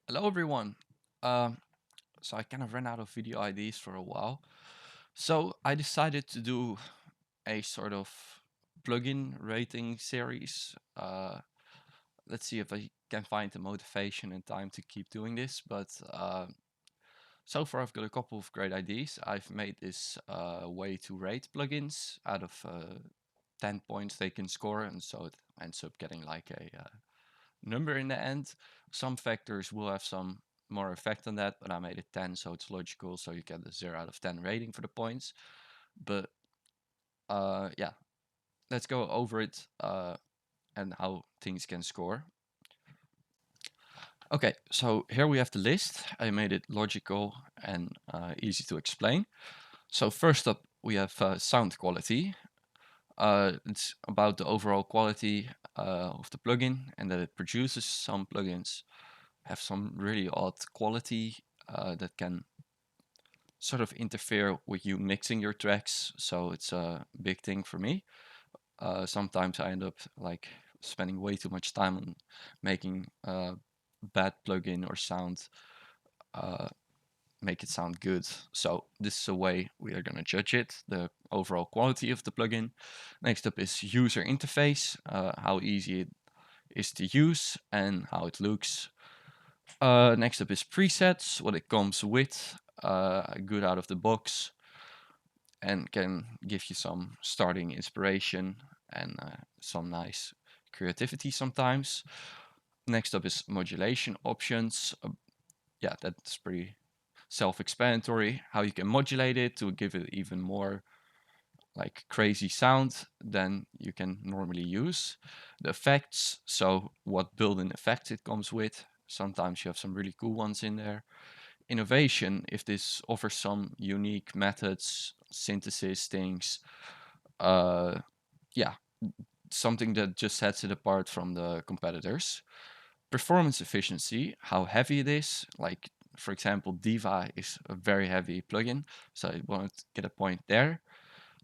Hello everyone. Um, so I kind of ran out of video ideas for a while. So I decided to do a sort of plugin rating series. Let's see if I can find the motivation and time to keep doing this. But so far I've got a couple of great ideas. I've made this way to rate plugins out of 10 points they can score, and so it ends up getting like a number in the end. Some factors will have some more effect on that, but I made it 10, so it's logical. So you get a 0 out of 10 rating for the points. But yeah, let's go over it and how things can score. Okay, so here we have the list. I made it logical and easy to explain. So first up, we have sound quality. It's about the overall quality of the plugin and that it produces. Some plugins have some really odd quality that can sort of interfere with you mixing your tracks. So it's a big thing for me. Sometimes I end up like spending way too much time on making a bad plugin or sound make it sound good. So this is a way we are going to judge it, the overall quality of the plugin. Next up is user interface, how easy it is to use and how it looks. Next up is presets, what it comes with, good out of the box, and can give you some starting inspiration and some nice creativity sometimes. Next up is modulation options. Yeah, that's pretty self-explanatory. How you can modulate it to give it even more like crazy sound than you can normally use. The effects, so what built-in effects it comes with. Sometimes you have some really cool ones in there. Innovation, if this offers some unique methods, synthesis things, yeah, something that just sets it apart from the competitors. Performance efficiency, how heavy it is. Like, for example, Diva is a very heavy plugin, so I want to get a point there.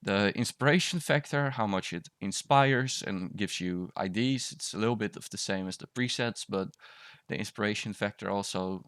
The inspiration factor, how much it inspires and gives you ideas. It's a little bit of the same as the presets, but the inspiration factor also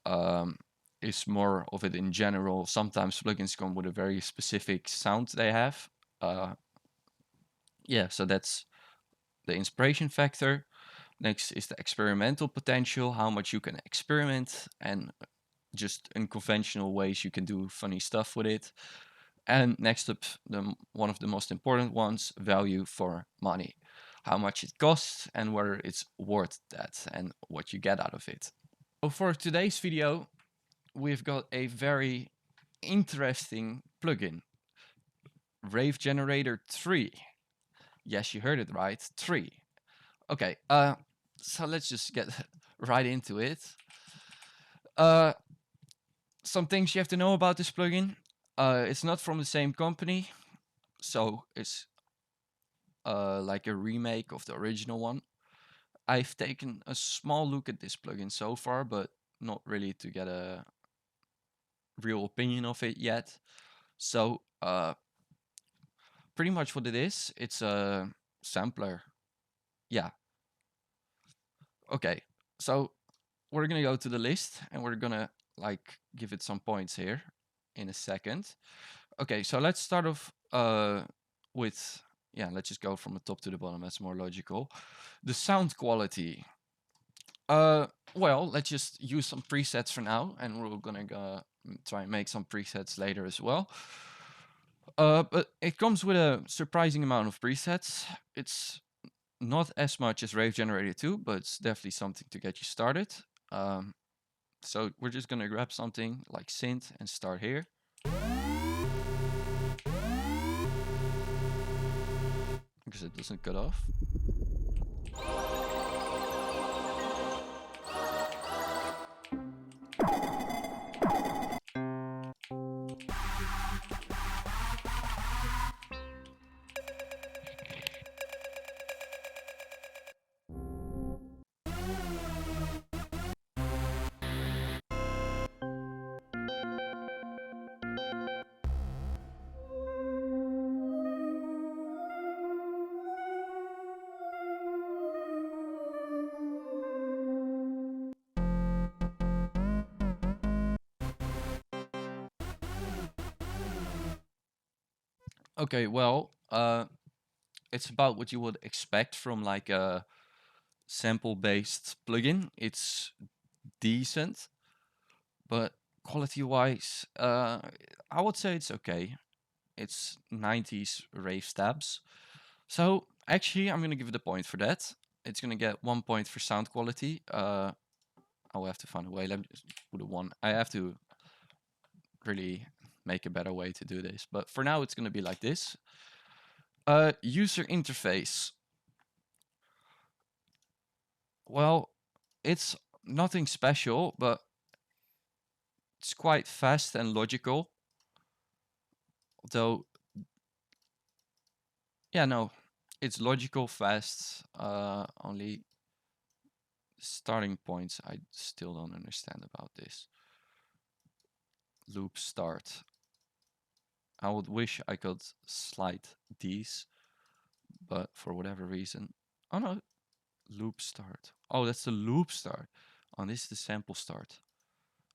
um, is more of it in general. Sometimes plugins come with a very specific sound they have. Uh, yeah, so that's the inspiration factor. Next is the experimental potential, how much you can experiment and just unconventional ways you can do funny stuff with it. And next up, one of the most important ones, value for money, how much it costs and whether it's worth that and what you get out of it. So for today's video, we've got a very interesting plugin, Rave Generator 3. Yes, you heard it right, 3. Okay, so let's just get right into it. Uh, some things you have to know about this plugin. It's not from the same company, so it's like a remake of the original one. I've taken a small look at this plugin so far, but not really to get a real opinion of it yet. So, pretty much what it is, it's a sampler. Yeah. Okay. So we're gonna go to the list and we're gonna like give it some points here in a second. Okay, so let's start off with yeah, let's just go from the top to the bottom. That's more logical. The sound quality. Well, let's just use some presets for now, and we're gonna go try and make some presets later as well. But it comes with a surprising amount of presets. It's not as much as Rave Generator 2, but it's definitely something to get you started. Um, so we're just gonna grab something like synth and start here. Because it doesn't cut off. Okay, well, it's about what you would expect from like a sample-based plugin. It's decent, but quality-wise, I would say it's okay. It's 90s rave stabs. So actually, I'm gonna give it a point for that. It's gonna get 1 point for sound quality. I will have to find a way. Let me just put a 1. I have to really make a better way to do this. But for now, it's gonna be like this. User interface. Well, it's nothing special, but it's quite fast and logical. Although, yeah, no, it's logical, fast. Only starting points I still don't understand about this. Loop start. I would wish I could slide these, but for whatever reason. Oh no, loop start. Oh, that's the loop start. Oh, this is the sample start.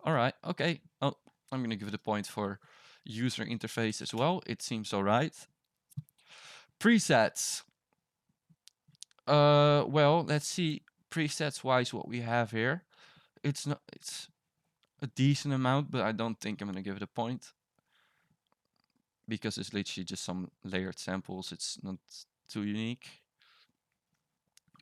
All right, okay. Oh, I'm gonna give it a point for user interface as well. It seems all right. Presets. Well, let's see presets wise what we have here. It's not. It's a decent amount, but I don't think I'm gonna give it a point because it's literally just some layered samples. It's not too unique,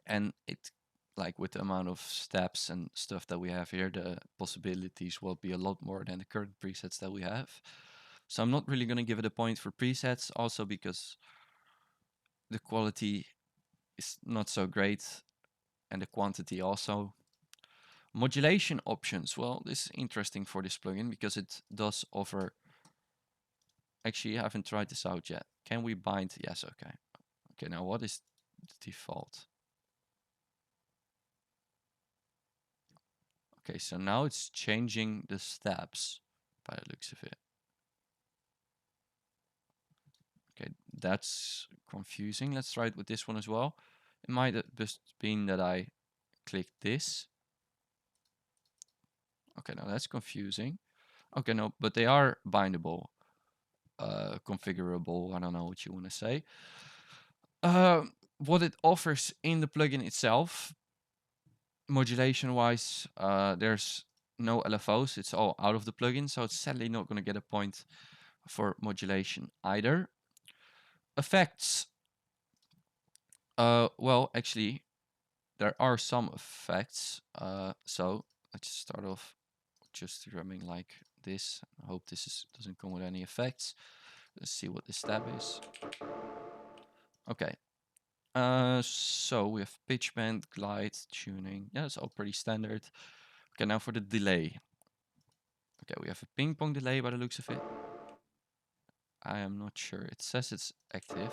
and it, like with the amount of steps and stuff that we have here, the possibilities will be a lot more than the current presets that we have. So I'm not really gonna give it a point for presets, also because the quality is not so great and the quantity also. Modulation options. Well, this is interesting for this plugin because it does offer. Actually, I haven't tried this out yet. Can we bind? Yes, okay. Okay, now what is the default? Okay, so now it's changing the steps by the looks of it. Okay, that's confusing. Let's try it with this one as well. It might have just been that I clicked this. Okay, now that's confusing. Okay, no, but they are bindable, configurable. I don't know what you want to say. What it offers in the plugin itself, modulation wise, there's no LFOs. It's all out of the plugin, so it's sadly not going to get a point for modulation either. Effects. Well, actually, there are some effects. So let's start off just drumming like this. I hope this doesn't come with any effects. Let's see what the stab is. Okay. So we have pitch bend, glide, tuning. Yeah, it's all pretty standard. Okay, now for the delay. Okay, we have a ping pong delay by the looks of it. I am not sure. It says it's active.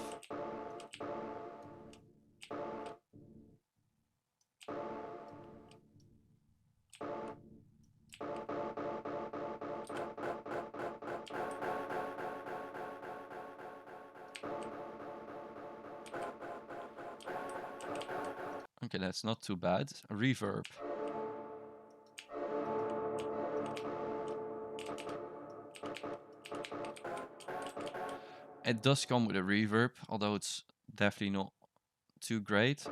Okay, that's not too bad. Reverb. It does come with a reverb, although it's definitely not too great.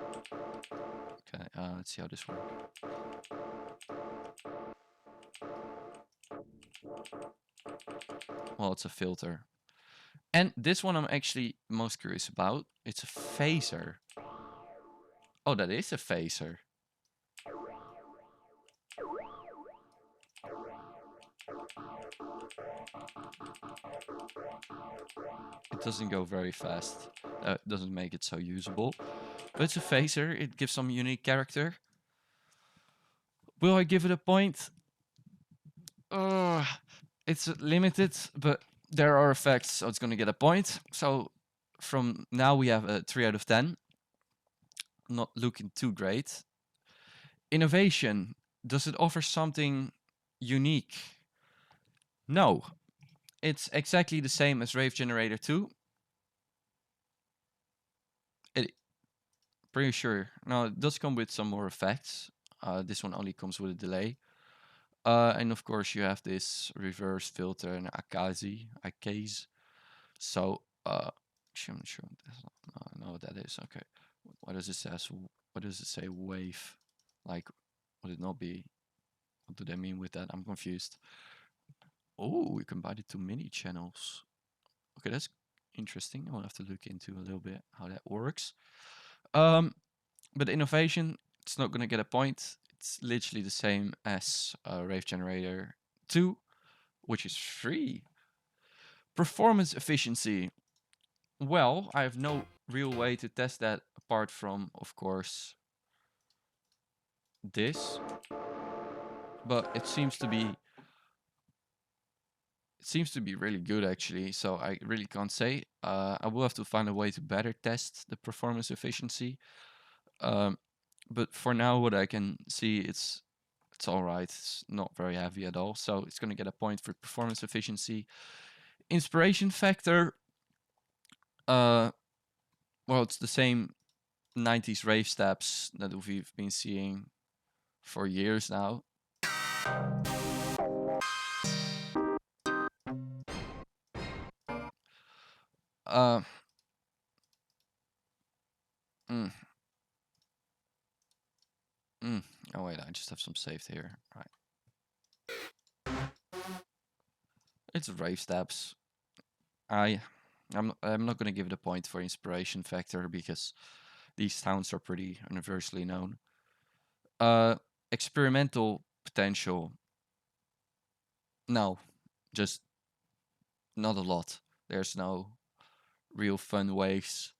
Okay, let's see how this works. Well, it's a filter. And this one I'm actually most curious about. It's a phaser. Oh, that is a phaser. It doesn't go very fast. Doesn't make it so usable. But it's a phaser. It gives some unique character. Will I give it a point? It's limited, but there are effects, so it's going to get a point. So from now we have a 3 out of 10. Not looking too great. Innovation. Does it offer something unique? No. It's exactly the same as Raave Generator 2. Pretty sure. No, it does come with some more effects. This one only comes with a delay. And of course you have this reverse filter and Akaze. So Actually, I'm not sure. No, I know what that is. Okay. What does it say? What does it say? Wave. Like, would it not be? What do they mean with that? I'm confused. Oh, we combined it to mini channels. Okay, that's interesting. I'll have to look into a little bit how that works. But innovation, it's not going to get a point. It's literally the same as Raave Generator 2, which is free. Performance efficiency. Well, I have no real way to test that apart from, of course, this. But it seems to be really good actually, so I really can't say. I will have to find a way to better test the performance efficiency. But for now, what I can see, it's all right. It's not very heavy at all, so it's going to get a point for performance efficiency. Inspiration factor. Well, it's the same 90s rave steps that we've been seeing for years now. Uh, mm, Oh wait, I just have some saved here. Right. It's rave steps. I'm not going to give it a point for inspiration factor because these sounds are pretty universally known. Experimental potential. No, just not a lot. There's no real fun ways.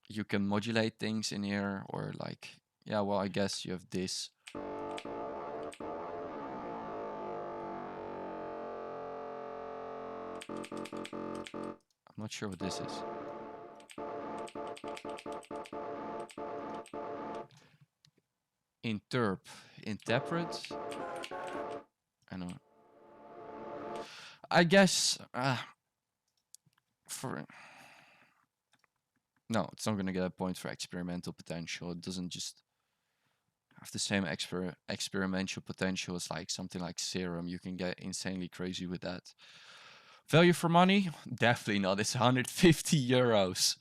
You can modulate things in here, or like, yeah, well, I guess you have this. I'm not sure what this is. Interpret. I know. I guess for no, it's not gonna get a point for experimental potential. It doesn't just have the same experimental potential as like something like Serum. You can get insanely crazy with that. Value for money? Definitely not. It's 150 euros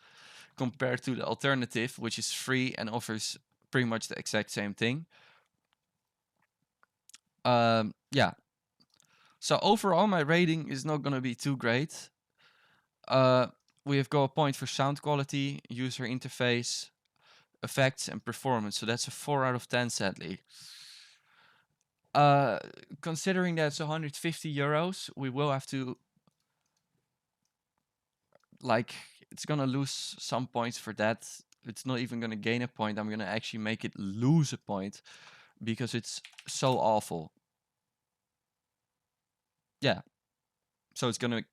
compared to the alternative, which is free and offers pretty much the exact same thing. Yeah. So overall, my rating is not going to be too great. We have got a point for sound quality, user interface, effects, and performance. So that's a 4 out of 10, sadly. Considering that's 150 euros, we will have to, like, it's gonna lose some points for that. It's not even gonna gain a point. I'm gonna actually make it lose a point because it's so awful. Yeah. So it's gonna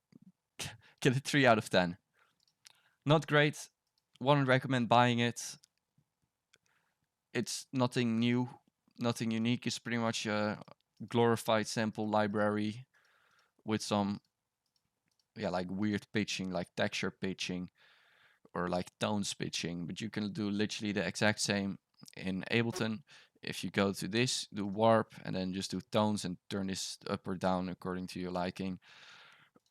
get a 3 out of 10. Not great. Wouldn't recommend buying it. It's nothing new, nothing unique. It's pretty much a glorified sample library with some, yeah, like weird pitching, like texture pitching or like tones pitching. But you can do literally the exact same in Ableton. If you go to this, do warp, and then just do tones and turn this up or down according to your liking.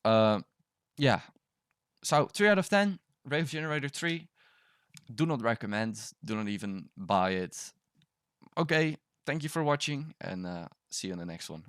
Yeah. So 3 out of 10. Raave Generator 3. Do not recommend. Do not even buy it. Okay. Thank you for watching, and see you in the next one.